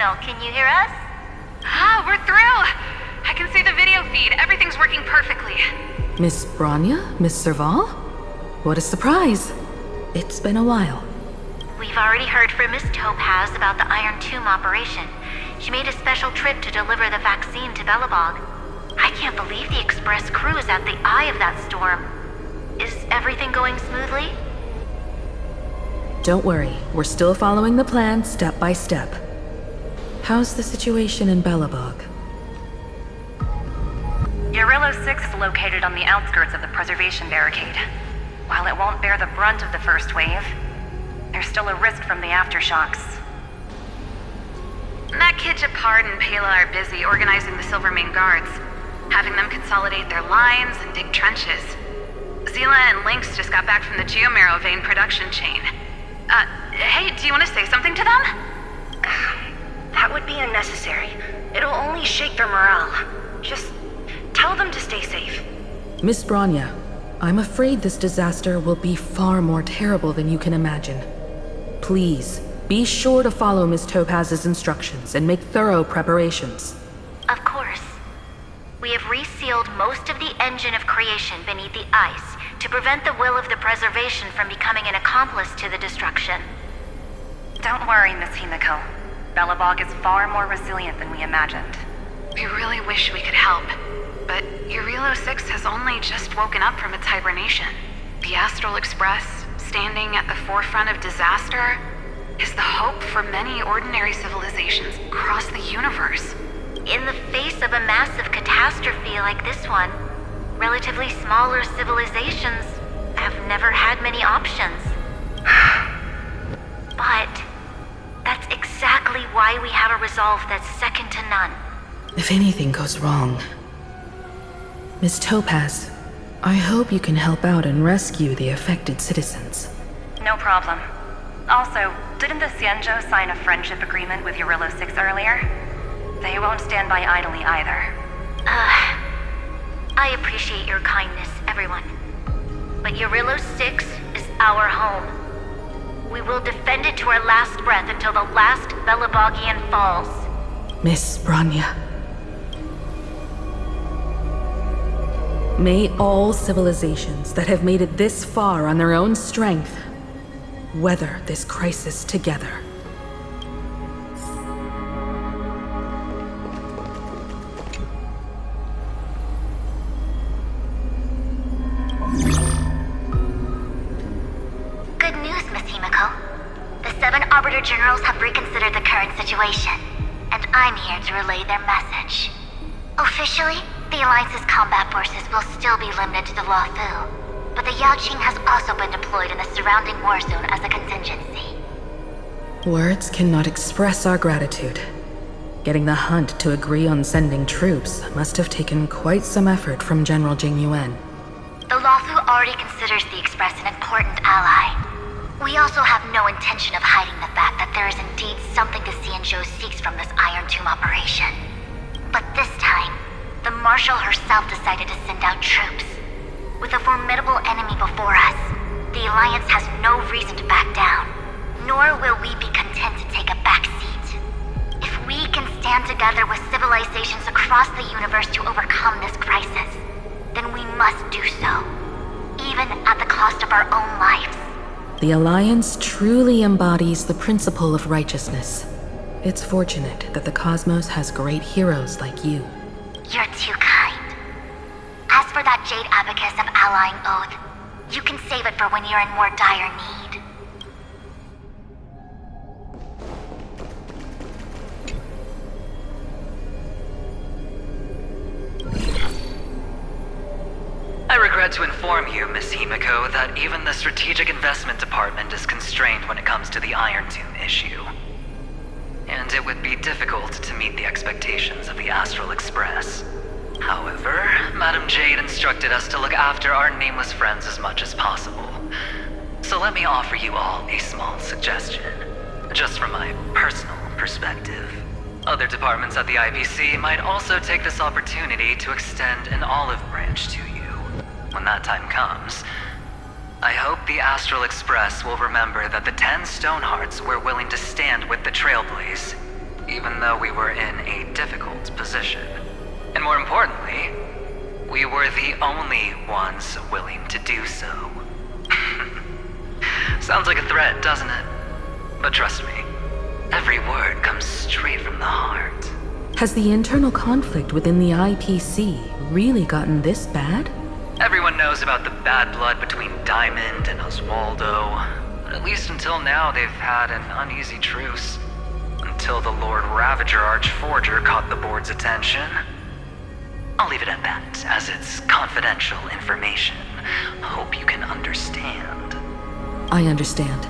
signal. Can you hear us? Ah, we're through! I can see the video feed. Everything's working perfectly. Miss Bronya? Miss Serval? What a surprise. It's been a while. We've already heard from Miss Topaz about the Iron Tomb operation. She made a special trip to deliver the vaccine to Belobog. I can't believe the Express crew is at the eye of that storm. Is everything going smoothly? Don't worry, we're still following the plan step by step. How's the situation in Belobog? Urillo 6 is located on the outskirts of the preservation barricade. While it won't bear the brunt of the first wave, there's still a risk from the aftershocks. That kid Japard and Pela are busy organizing the Silvermane guards, having them consolidate their lines and dig trenches. Zila and Lynx just got back from the Geomarrow vein production chain. Hey, do you want to say something to them? That would be unnecessary. It'll only shake their morale. Just tell them to stay safe. Miss Bronya, I'm afraid this disaster will be far more terrible than you can imagine. Please, be sure to follow Miss Topaz's instructions and make thorough preparations. Of course. We have resealed most of the engine of creation beneath the ice to prevent the will of the preservation from becoming an accomplice to the destruction. Don't worry, Miss Himiko. Belobog is far more resilient than we imagined. We really wish we could help, but Urillo 6 has only just woken up from its hibernation. The Astral Express, standing at the forefront of disaster, is the hope for many ordinary civilizations across the universe. In the face of a massive catastrophe like this one, relatively smaller civilizations have never had many options. But that's exactly why we have a resolve that's second to none. If anything goes wrong... Miss Topaz, I hope you can help out and rescue the affected citizens. No problem. Also, didn't the Xianzhou sign a friendship agreement with Urillo 6 earlier? They won't stand by idly either. I appreciate your kindness, everyone. But Urillo 6 is our home. We will defend it to our last breath until the last Belobogian falls. Miss Bronya. May all civilizations that have made it this far on their own strength weather this crisis together. Good news, Miss Himiko. The 7 Arbiter Generals have reconsidered the current situation, and I'm here to relay their message. Officially, the Alliance's combat forces will still be limited to the Luofu, but the Yaoqing has also been deployed in the surrounding war zone as a contingency. Words cannot express our gratitude. Getting the Hunt to agree on sending troops must have taken quite some effort from General Jing Yuan. The Luofu already considers the Express an important ally. We also have no intention of hiding the fact that there is indeed something the Xianzhou seeks from this Iron Tomb operation. But this time, the Marshal herself decided to send out troops. With a formidable enemy before us, the Alliance has no reason to back down, nor will we be content to take a back seat. If we can stand together with civilizations across the universe to overcome this crisis, then we must do so, even at the cost of our own lives. The Alliance truly embodies the principle of righteousness. It's fortunate that the cosmos has great heroes like you. You're too kind. As for that Jade Abacus of Allying Oath, you can save it for when you're in more dire need. I regret to inform you, Miss Himiko, that even the Strategic Investment Department is constrained when it comes to the Iron Tomb issue. And it would be difficult to meet the expectations of the Astral Express. However, Madame Jade instructed us to look after our nameless friends as much as possible. So let me offer you all a small suggestion, just from my personal perspective. Other departments at the IBC might also take this opportunity to extend an olive branch to you. When that time comes, I hope the Astral Express will remember that the 10 Stonehearts were willing to stand with the Trailblaze, even though we were in a difficult position. And more importantly, we were the only ones willing to do so. Sounds like a threat, doesn't it? But trust me, every word comes straight from the heart. Has the internal conflict within the IPC really gotten this bad? Everyone knows about the bad blood between Diamond and Oswaldo. But at least until now, they've had an uneasy truce. Until the Lord Ravager Archforger caught the board's attention. I'll leave it at that, as it's confidential information. Hope you can understand. I understand.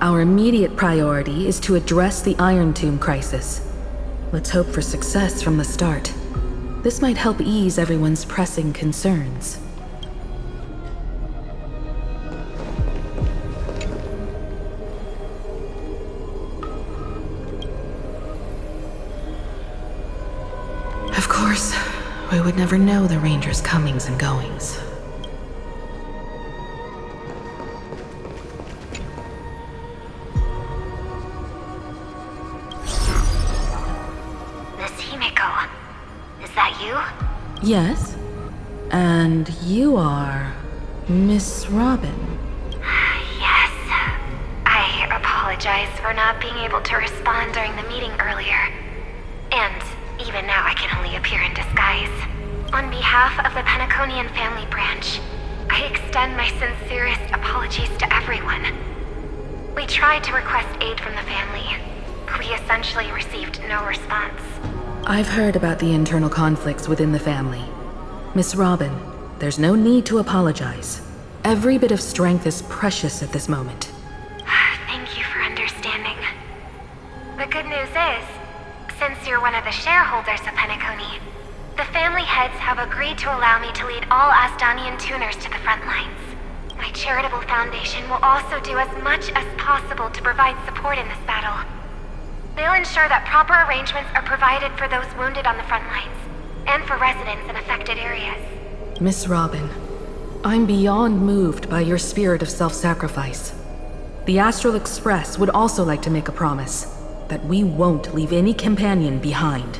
Our immediate priority is to address the Iron Tomb crisis. Let's hope for success from the start. This might help ease everyone's pressing concerns. Of course, we would never know the Rangers' comings and goings. Miss Himiko, is that you? Yes? And you are Miss Robin. Yes. I apologize for not being able to respond during the meeting earlier. And even now I can only appear in disguise. On behalf of the Penaconian family branch, I extend my sincerest apologies to everyone. We tried to request aid from the family. We essentially received no response. I've heard about the internal conflicts within the family. Miss Robin, there's no need to apologize. Every bit of strength is precious at this moment. Thank you for understanding. The good news is, since you're one of the shareholders of Penacony, the family heads have agreed to allow me to lead all Asdanian tuners to the front lines. My charitable foundation will also do as much as possible to provide support in this battle. They'll ensure that proper arrangements are provided for those wounded on the front lines, and for residents in affected areas. Miss Robin, I'm beyond moved by your spirit of self-sacrifice. The Astral Express would also like to make a promise that we won't leave any companion behind.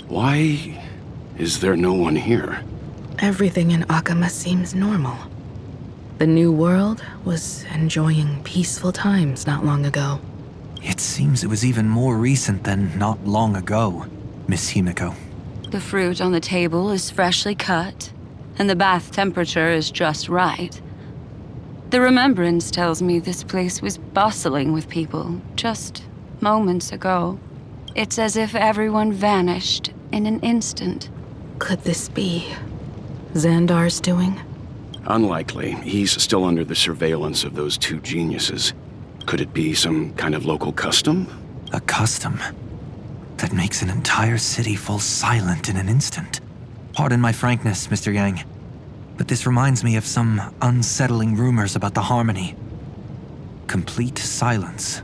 Why is there no one here? Everything in Akama seems normal. The New World was enjoying peaceful times not long ago. It seems it was even more recent than not long ago, Miss Himiko. The fruit on the table is freshly cut, and the bath temperature is just right. The remembrance tells me this place was bustling with people just moments ago. It's as if everyone vanished in an instant. Could this be Xandar's doing? Unlikely. He's still under the surveillance of those two geniuses. Could it be some kind of local custom? A custom that makes an entire city fall silent in an instant. Pardon my frankness, Mr. Yang, but this reminds me of some unsettling rumors about the Harmony. Complete silence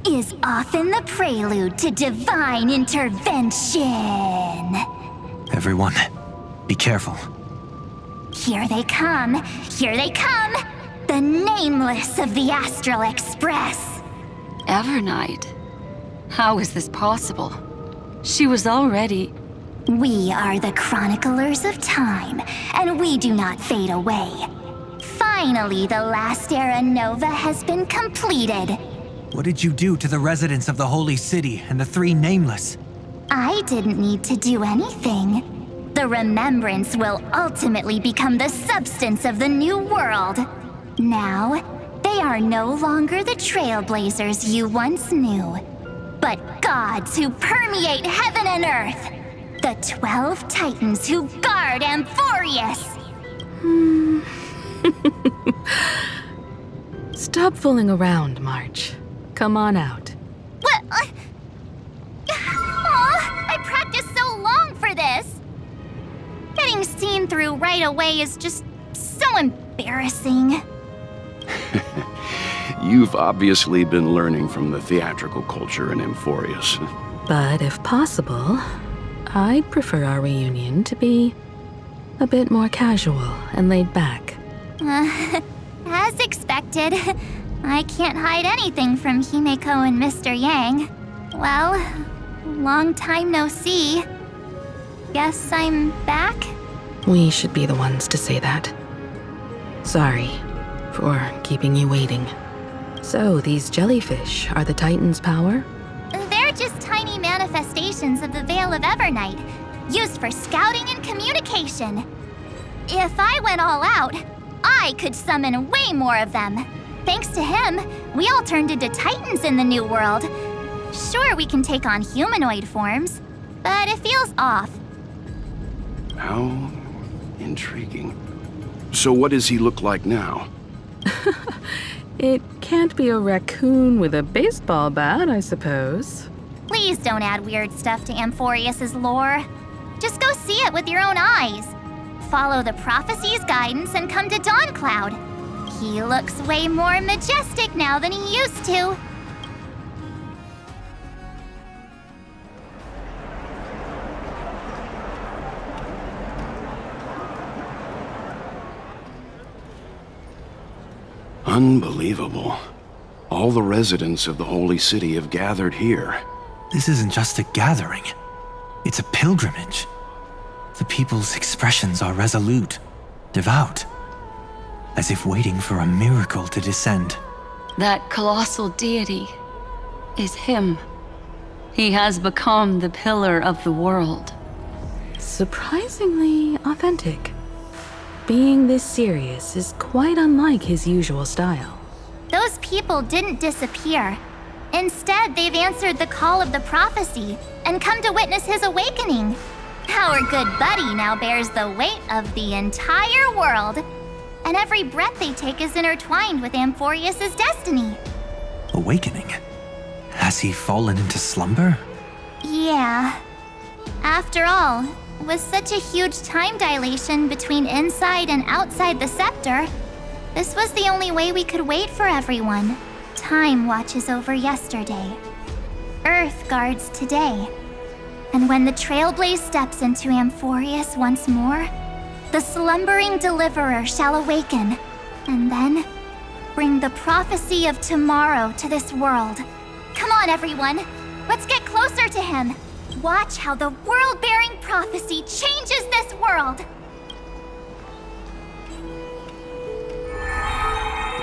Is often the prelude to divine intervention. Everyone, be careful. Here they come! Here they come! The Nameless of the Astral Express! Evernight? How is this possible? She was already... We are the Chroniclers of Time, and we do not fade away. Finally, the last Era Nova has been completed. What did you do to the residents of the Holy City and the three Nameless? I didn't need to do anything. The remembrance will ultimately become the substance of the new world. Now, they are no longer the trailblazers you once knew, but gods who permeate heaven and earth. The 12 Titans who guard Amphorius. Stop fooling around, March. Come on out. What? I practiced so long for this. Getting seen through right away is just so embarrassing. You've obviously been learning from the theatrical culture in Amphorius. But if possible, I'd prefer our reunion to be a bit more casual and laid back. As expected, I can't hide anything from Himeko and Mr. Yang. Well, long time no see. Guess I'm back? We should be the ones to say that. Sorry for keeping you waiting. So, these jellyfish are the Titan's power? They're just tiny manifestations of the Veil of Evernight, used for scouting and communication. If I went all out, I could summon way more of them. Thanks to him, we all turned into Titans in the new world. Sure, we can take on humanoid forms, but it feels off. How intriguing. So what does he look like now? It can't be a raccoon with a baseball bat, I suppose. Please don't add weird stuff to Amphorius's lore. Just go see it with your own eyes. Follow the prophecy's guidance and come to Dawncloud. He looks way more majestic now than he used to. Unbelievable. All the residents of the Holy City have gathered here. This isn't just a gathering. It's a pilgrimage. The people's expressions are resolute, devout, as if waiting for a miracle to descend. That colossal deity is him. He has become the pillar of the world. Surprisingly authentic. Being this serious is quite unlike his usual style. Those people didn't disappear. Instead, they've answered the call of the prophecy and come to witness his awakening. Our good buddy now bears the weight of the entire world, and every breath they take is intertwined with Amphorius's destiny. Awakening? Has he fallen into slumber? Yeah. After all, with such a huge time dilation between inside and outside the scepter, this was the only way we could wait for everyone. Time watches over yesterday. Earth guards today. And when the Trailblaze steps into Amphorius once more, the slumbering deliverer shall awaken, and then bring the prophecy of tomorrow to this world. Come on, everyone. Let's get closer to him. Watch how the world-bearing prophecy changes this world.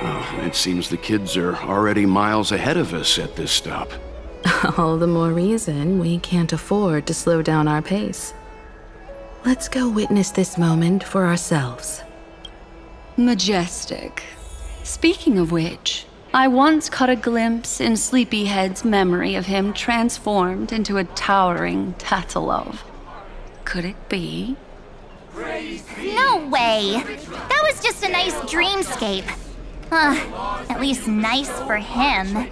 Well, it seems the kids are already miles ahead of us at this stop. All the more reason we can't afford to slow down our pace. Let's go witness this moment for ourselves. Majestic. Speaking of which, I once caught a glimpse in Sleepyhead's memory of him transformed into a towering Tatalov. Could it be? No way! That was just a nice dreamscape. At least nice for him.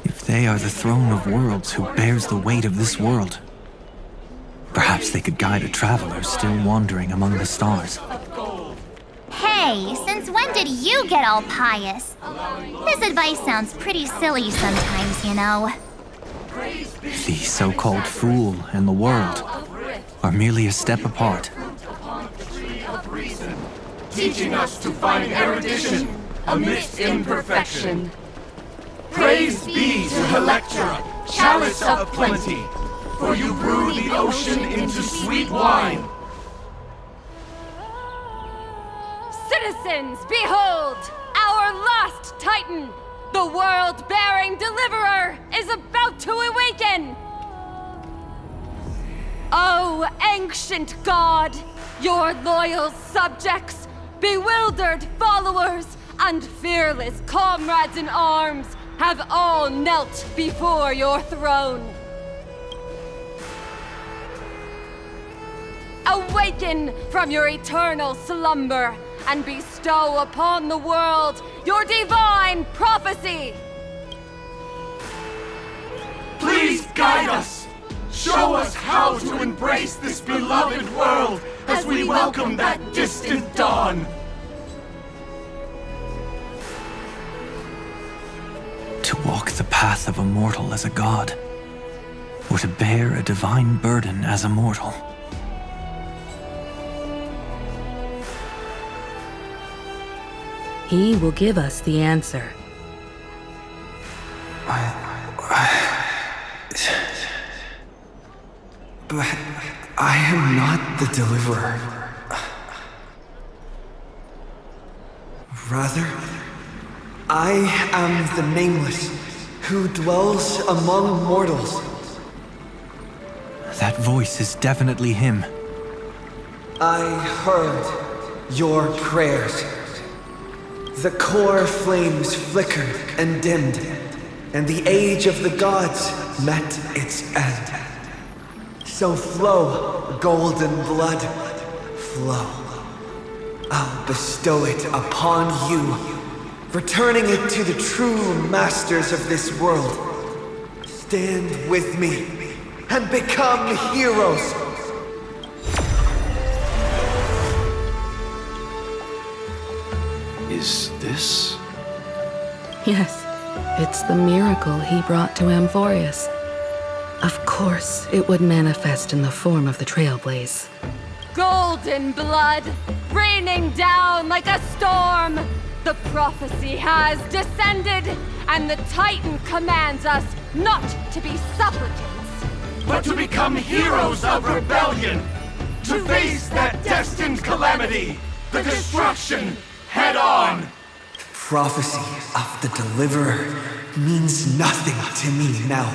If they are the throne of worlds who bears the weight of this world, perhaps they could guide a traveler still wandering among the stars. Hey, since when did you get all pious? This advice sounds pretty silly sometimes, you know. The so-called fool and the world are merely a step apart. Teaching us to find erudition amidst imperfection. Praise be to Helectra, chalice of plenty, for you brew the ocean into sweet wine. Citizens, behold! Our last Titan, the world-bearing deliverer, is about to awaken! Oh, ancient god, your loyal subjects, bewildered followers, and fearless comrades in arms have all knelt before your throne. Awaken from your eternal slumber and bestow upon the world your divine prophecy! Please guide us! Show us how to embrace this beloved world as we welcome that distant dawn! path of a mortal as a god, or to bear a divine burden as a mortal. He will give us the answer. But I am not the deliverer. Rather, I am the Nameless, who dwells among mortals. That voice is definitely him. I heard your prayers. The core flames flickered and dimmed, and the age of the gods met its end. So flow, golden blood, flow. I'll bestow it upon you, returning it to the true masters of this world. Stand with me and become heroes. Is this? Yes, it's the miracle he brought to Amphorius. Of course, it would manifest in the form of the Trailblaze. Golden blood, raining down like a storm. The prophecy has descended, and the Titan commands us not to be supplicants, but to become heroes of rebellion, to face that destined calamity, the destruction, head on. The prophecy of the Deliverer means nothing to me now.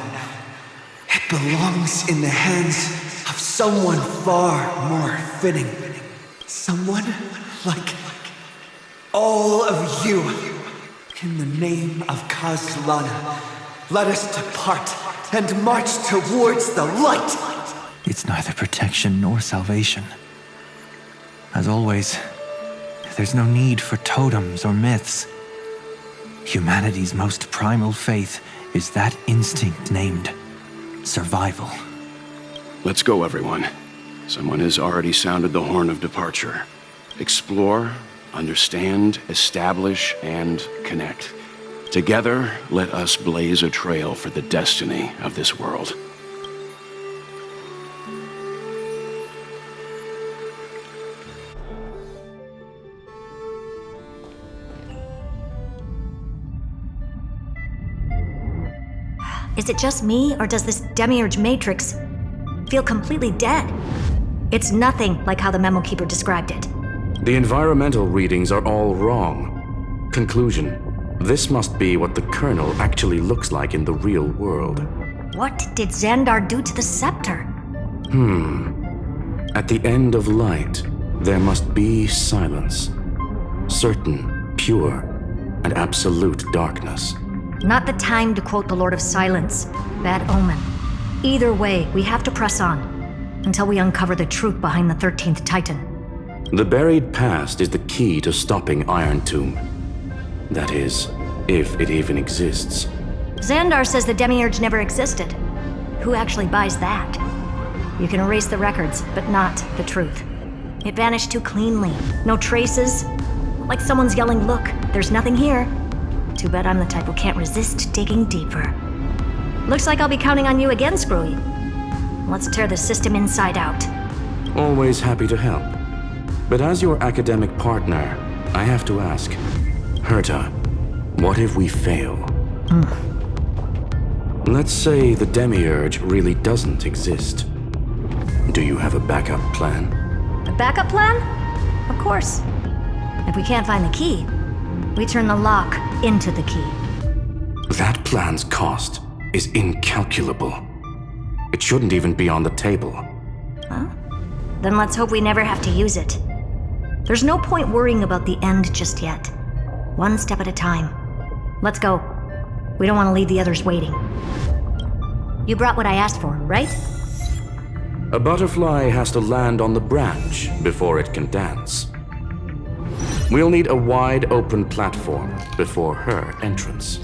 It belongs in the hands of someone far more fitting. Someone like all of you. In the name of Kazlana, let us depart and march towards the light. It's neither protection nor salvation. As always, there's no need for totems or myths. Humanity's most primal faith is that instinct named survival. Let's go, everyone. Someone has already sounded the horn of departure. Explore, understand, establish, and connect. Together, let us blaze a trail for the destiny of this world. Is it just me, or does this Demiurge matrix feel completely dead? It's nothing like how the Memo Keeper described it. The environmental readings are all wrong. Conclusion: this must be what the kernel actually looks like in the real world. What did Xandar do to the scepter? At the end of light, there must be silence. Certain, pure, and absolute darkness. Not the time to quote the Lord of Silence. Bad omen. Either way, we have to press on until we uncover the truth behind the 13th Titan. The buried past is the key to stopping Iron Tomb. That is, if it even exists. Xandar says the Demiurge never existed. Who actually buys that? You can erase the records, but not the truth. It vanished too cleanly. No traces. Like someone's yelling, "Look, there's nothing here." Too bad I'm the type who can't resist digging deeper. Looks like I'll be counting on you again, Screwy. Let's tear the system inside out. Always happy to help. But as your academic partner, I have to ask, Herta, what if we fail? Let's say the Demiurge really doesn't exist. Do you have a backup plan? A backup plan? Of course. If we can't find the key, we turn the lock into the key. That plan's cost is incalculable. It shouldn't even be on the table. Huh? Then let's hope we never have to use it. There's no point worrying about the end just yet. One step at a time. Let's go. We don't want to leave the others waiting. You brought what I asked for, right? A butterfly has to land on the branch before it can dance. We'll need a wide open platform before her entrance.